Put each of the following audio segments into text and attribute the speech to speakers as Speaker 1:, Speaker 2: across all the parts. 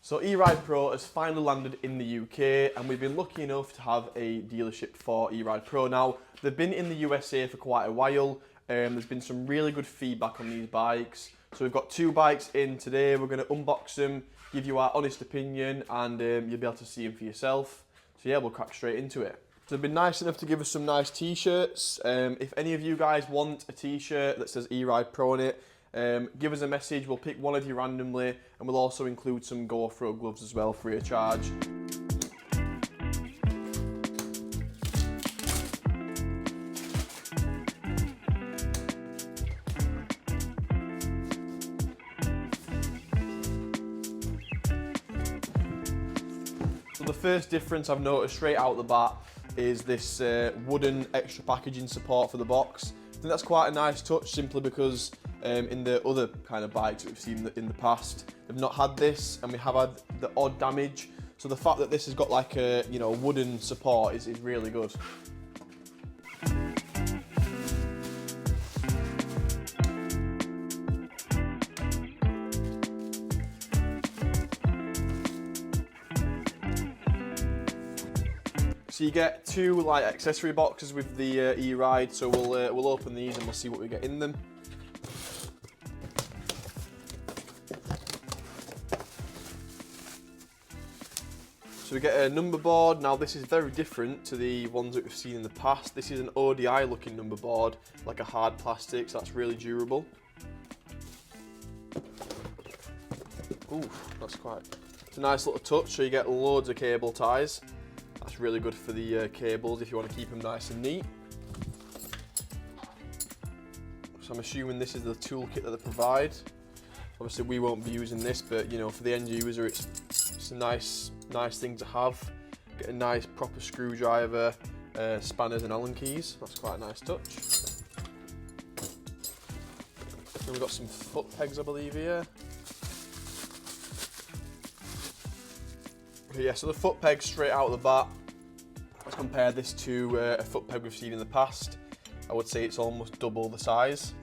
Speaker 1: So Eide Pro has finally landed in the UK, and we've been lucky enough to have a dealership for Eide Pro. Now, they've been in the USA for quite a while. There's been some really good feedback on these bikes. So we've got two bikes in today. We're going to unbox them, give you our honest opinion, and you'll be able to see them for yourself. So yeah, we'll crack straight into it. So they've been nice enough to give us some nice t-shirts. If any of you guys want a t-shirt that says Eide Pro on it, give us a message, we'll pick one of you randomly, and we'll also include some GoPro gloves as well, free of charge. So the first difference I've noticed straight out the bat is this wooden extra packaging support for the box. I think that's quite a nice touch, simply because in the other kind of bikes that we've seen in the past, they've not had this, and we have had the odd damage. So the fact that this has got like a wooden support is really good. So you get two like accessory boxes with the E-Ride. So we'll open these and we'll see what we get in them. So we get a number board. Now this is very different to the ones that we've seen in the past. This is an ODI looking number board, like a hard plastic, so that's really durable. Ooh, it's a nice little touch. So you get loads of cable ties. That's really good for the cables if you want to keep them nice and neat. So I'm assuming this is the toolkit that they provide. Obviously we won't be using this, but for the end user it's a nice thing to have. Get a nice proper screwdriver, spanners and Allen keys. That's quite a nice touch. Then we've got some foot pegs, I believe, here. Yeah, so the foot pegs straight out of the bat. Let's compare this to a foot peg we've seen in the past. I would say it's almost double the size.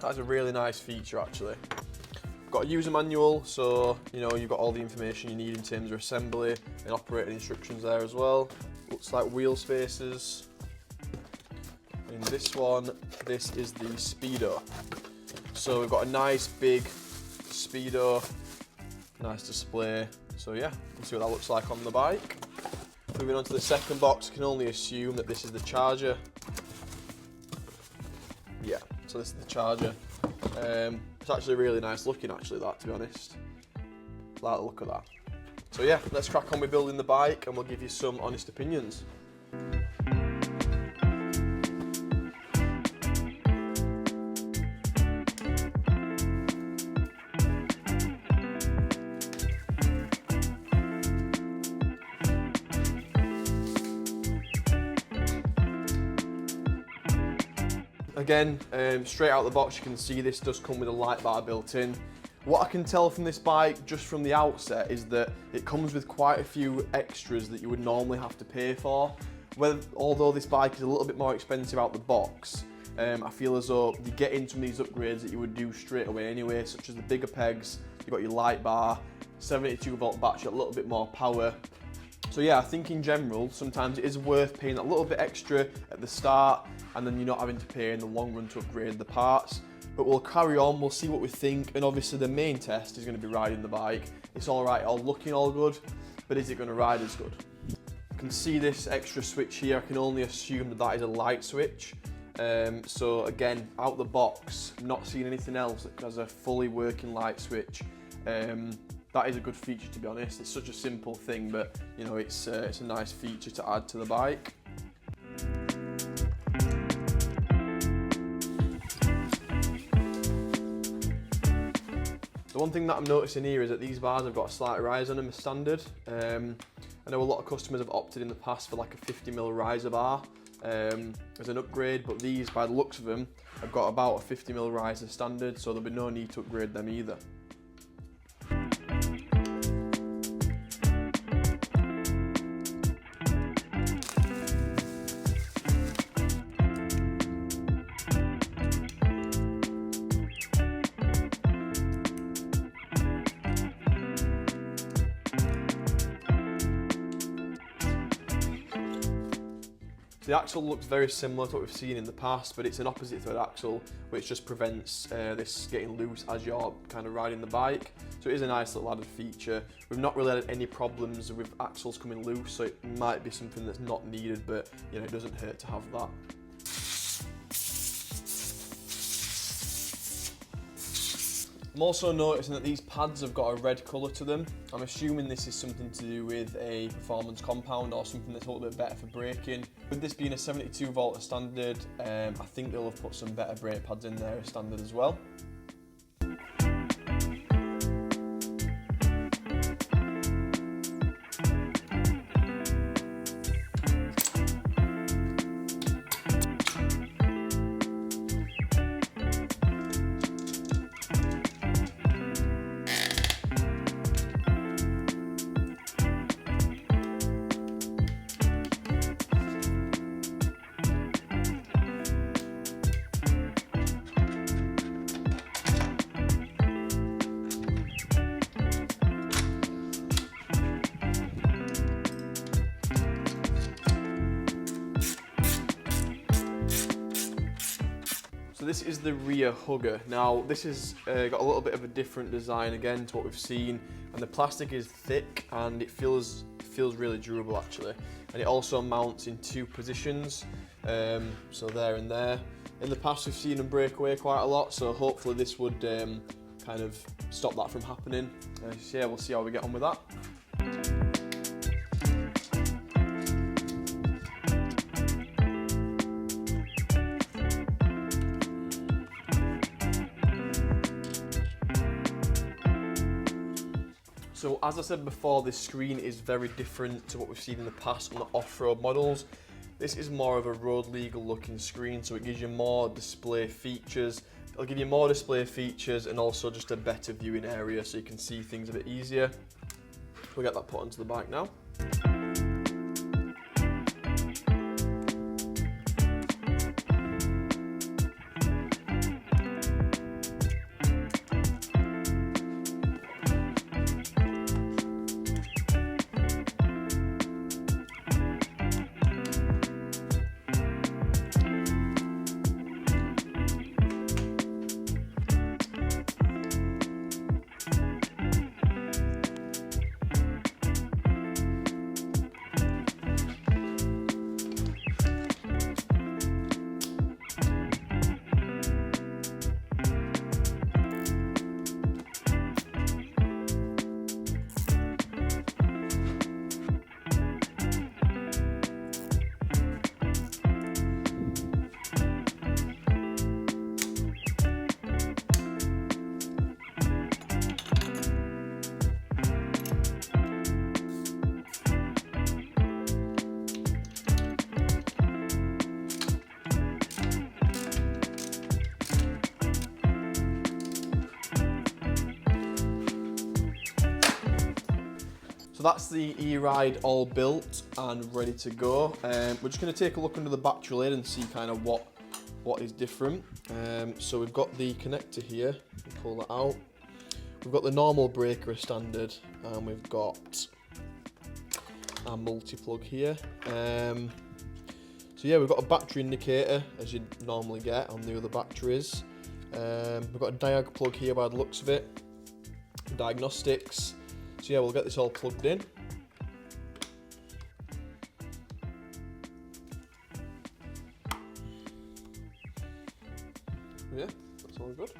Speaker 1: That's a really nice feature, actually. Got a user manual, so you've got all the information you need in terms of assembly and operating instructions there as well. Looks like wheel spacers. In this one, this is the Speedo. So we've got a nice big Speedo, nice display. So yeah, let's see what that looks like on the bike. Moving on to the second box, I can only assume that this is the charger. Yeah, so this is the charger. It's actually really nice looking, to be honest. Like the look of that. So yeah, let's crack on with building the bike and we'll give you some honest opinions. Again, straight out the box you can see this does come with a light bar built in. What I can tell from this bike just from the outset is that it comes with quite a few extras that you would normally have to pay for. Although this bike is a little bit more expensive out the box, I feel as though you get into these upgrades that you would do straight away anyway, such as the bigger pegs, you've got your light bar, 72 volt battery, a little bit more power. So yeah, I think in general, sometimes it is worth paying a little bit extra at the start, and then you're not having to pay in the long run to upgrade the parts. But we'll carry on, we'll see what we think, and obviously the main test is going to be riding the bike. It's alright, all looking all good, but is it going to ride as good? You can see this extra switch here. I can only assume that that is a light switch. So again, out the box, not seeing anything else that has a fully working light switch. That is a good feature, to be honest. It's such a simple thing, but it's a nice feature to add to the bike. The one thing that I'm noticing here is that these bars have got a slight rise on them as standard. I know a lot of customers have opted in the past for like a 50mm riser bar as an upgrade, but these, by the looks of them, have got about a 50mm riser standard, so there'll be no need to upgrade them either. So the axle looks very similar to what we've seen in the past, but it's an opposite thread axle, which just prevents this getting loose as you're kind of riding the bike. So it is a nice little added feature. We've not really had any problems with axles coming loose, so it might be something that's not needed, but you know, it doesn't hurt to have that. I'm also noticing that these pads have got a red colour to them. I'm assuming this is something to do with a performance compound or something that's a little bit better for braking. With this being a 72 volt as standard, I think they'll have put some better brake pads in there as standard as well. So this is the rear hugger. Now this has got a little bit of a different design again to what we've seen, and the plastic is thick and it feels really durable actually. And it also mounts in two positions, so there and there. In the past we've seen them break away quite a lot, so hopefully this would kind of stop that from happening. So yeah, we'll see how we get on with that. So as I said before, this screen is very different to what we've seen in the past on the off-road models. This is more of a road legal looking screen, so it gives you more display features. It'll give you more display features and also just a better viewing area so you can see things a bit easier. We'll get that put onto the bike now. So that's the E-Ride all built and ready to go. We're just going to take a look under the battery lid and see kind of what is different. So we've got the connector here, pull that out. We've got the normal breaker as standard, and we've got our multi-plug here. So yeah, we've got a battery indicator as you'd normally get on the other batteries. We've got a diag plug here by the looks of it, diagnostics. So yeah, we'll get this all plugged in. Yeah, that's all good.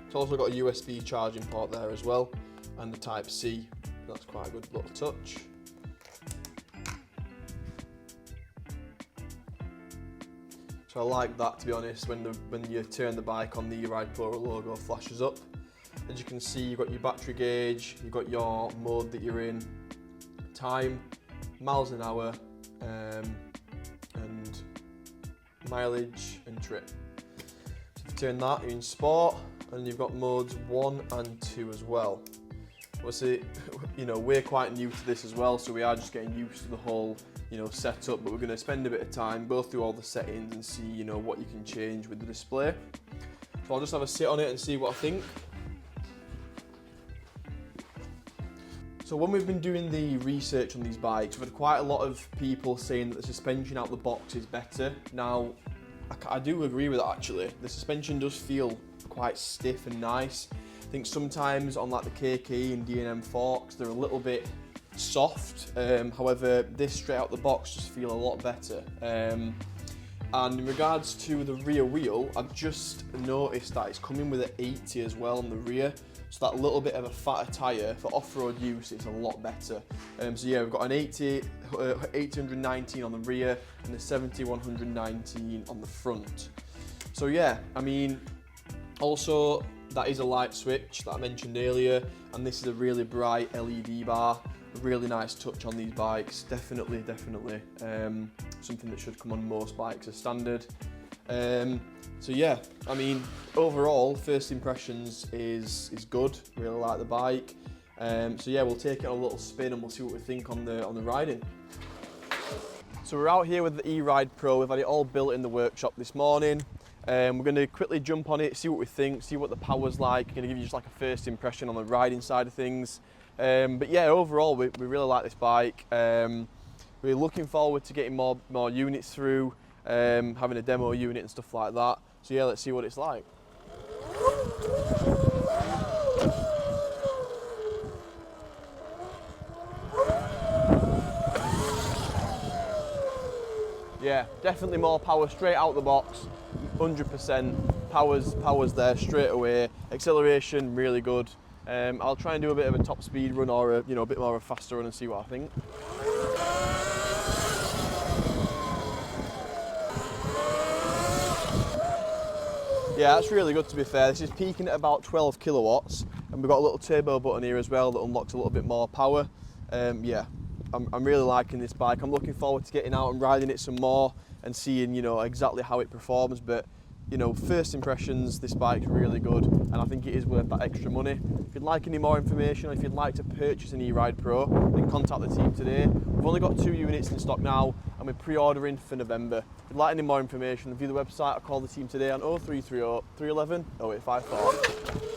Speaker 1: It's also got a USB charging port there as well, and the Type-C. That's quite a good little touch. So I like that, to be honest, when you turn the bike on, the Eide Pro logo flashes up. As you can see, you've got your battery gauge, you've got your mode that you're in, time, miles an hour, and mileage and trip. So if you turn that, you're in sport, and you've got modes 1 and 2 as well. Obviously, you know, we're quite new to this as well, so we are just getting used to the whole, you know, setup, but we're going to spend a bit of time, go through all the settings and see, you know, what you can change with the display. So I'll just have a sit on it and see what I think. So when we've been doing the research on these bikes, we've had quite a lot of people saying that the suspension out the box is better. Now, I do agree with that actually. The suspension does feel quite stiff and nice. I think sometimes on like the KKE and D&M forks, they're a little bit soft. However, this straight out the box just feel a lot better. And in regards to the rear wheel, I've just noticed that it's coming with an 80 as well on the rear. So that little bit of a fatter tyre for off-road use is a lot better. So yeah, we've got an 819 on the rear and a 7119 on the front. So yeah, I mean, also that is a light switch that I mentioned earlier, and this is a really bright LED bar. A really nice touch on these bikes, definitely. Something that should come on most bikes as standard. So yeah, I mean, overall, first impressions is good. Really like the bike. So yeah, we'll take it on a little spin and we'll see what we think on the riding. So we're out here with the Eide Pro. We've had it all built in the workshop this morning. We're going to quickly jump on it, see what we think, see what the power's like. Going to give you just like a first impression on the riding side of things. But yeah, overall, we really like this bike. We're looking forward to getting more units through, having a demo unit and stuff like that. So yeah, let's see what it's like. Yeah, definitely more power straight out the box, 100%. Power's there straight away. Acceleration, really good. I'll try and do a bit of a top speed run or a bit more of a faster run and see what I think. Yeah, that's really good to be fair. This is peaking at about 12 kilowatts, and we've got a little turbo button here as well that unlocks a little bit more power. Yeah, I'm really liking this bike. I'm looking forward to getting out and riding it some more and seeing, exactly how it performs. But, first impressions, this bike's really good, and I think it is worth that extra money. If you'd like any more information, or if you'd like to purchase an Eide Pro, then contact the team today. We've only got 2 units in stock now, and we're pre-ordering for November. If you'd like any more information, view the website or call the team today on 0330 311 0854.